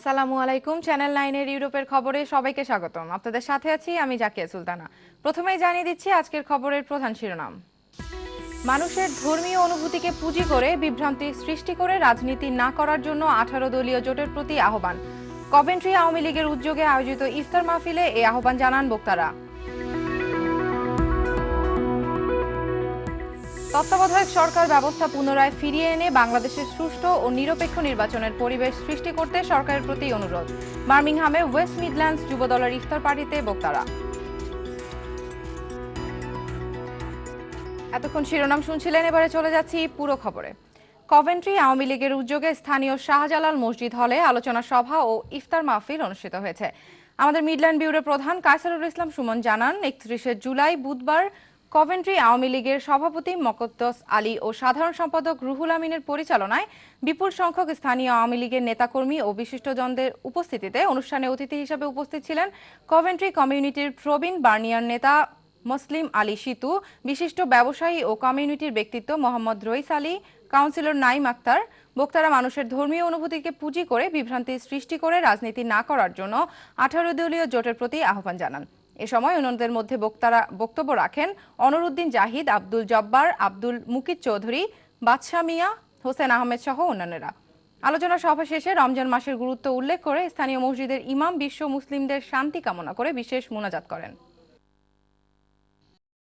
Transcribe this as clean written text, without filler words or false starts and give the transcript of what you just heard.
আসসালামু আলাইকুম। চ্যানেল 9 এর ইউরোপের খবরে সবাইকে স্বাগতম। আপনাদের সাথে আছি আমি জাকিয়া সুলতানা। প্রথমেই জানিয়ে দিচ্ছি আজকের খবরের প্রধান শিরোনাম। মানুষের ধর্মীয় অনুভূতিকে পুঁজি করে বিভ্রান্তি সৃষ্টি করে রাজনীতি না করার জন্য 18 দলীয় জোটের প্রতি আহ্বান। কভেন্ট্রি আওয়ামী লীগের উদ্যোগে আয়োজিত ইফতার মাহফিলে এই আহ্বান জানান বক্তারা। তত্ত্বাবধায়ক সরকার ব্যবস্থা পুনরায় ফিরিয়ে এনে বাংলাদেশের সুষ্ঠু ও নিরপেক্ষ নির্বাচনের পরিবেশ সৃষ্টি করতে সরকারের প্রতি অনুরোধ। বার্মিংহামে ওয়েস্ট মিডল্যান্ডস যুবদলের ইফতার পার্টিতে বক্তারা। এতক্ষণ শিরোনাম শুনছিলেন, এবারে চলে যাচ্ছি পুরো খবরে। কভেন্ট্রি আওয়ামী লীগের উদ্যোগে স্থানীয় শাহজালাল মসজিদ হলে আলোচনা সভা ও ইফতার মাহফিল অনুষ্ঠিত হয়েছে। আমাদের মিডল্যান্ড ব্যুরোর প্রধান কায়সারুল ইসলাম সুমন জানান, 31শে জুলাই বুধবার কভেন্ট্রি আওয়ামী লীগের সভাপতি মকদ্দস আলী ও সাধারণ সম্পাদক রুহুল আমিনের পরিচালনায় বিপুল সংখ্যক স্থানীয় আওয়ামী লীগের নেতাকর্মী ও বিশিষ্টজনদের উপস্থিতিতে অনুষ্ঠানে অতিথি হিসেবে উপস্থিত ছিলেন কভেন্ট্রি কমিউনিটির প্রবীণ বার্নিয়ার নেতা মুসলিম আলী শিতু, বিশিষ্ট ব্যবসায়ী ও কমিউনিটির ব্যক্তিত্ব মোহাম্মদ রইস আলী, কাউন্সিলর নাইম আক্তার। বক্তারা মানুষের ধর্মীয় অনুভূতিকে পুঁজি করে বিভ্রান্তি সৃষ্টি করে রাজনীতি না করার জন্য 18 দলীয় জোটের প্রতি আহ্বান জানান। এ সময় অন্যদের মধ্যে বক্তব্য রাখেন অনরুদ্দিন জাহিদ, আব্দুল জব্বার, আব্দুল মুকিত চৌধুরী, বাদশা মিয়া, হোসেন আহমেদ সহ অন্যান্যরা। আলোচনা সভা শেষে রমজান মাসের গুরুত্ব উল্লেখ করে স্থানীয় মসজিদের ইমাম বিশ্ব মুসলিমদের শান্তি কামনা করে বিশেষ মোনাজাত করেন।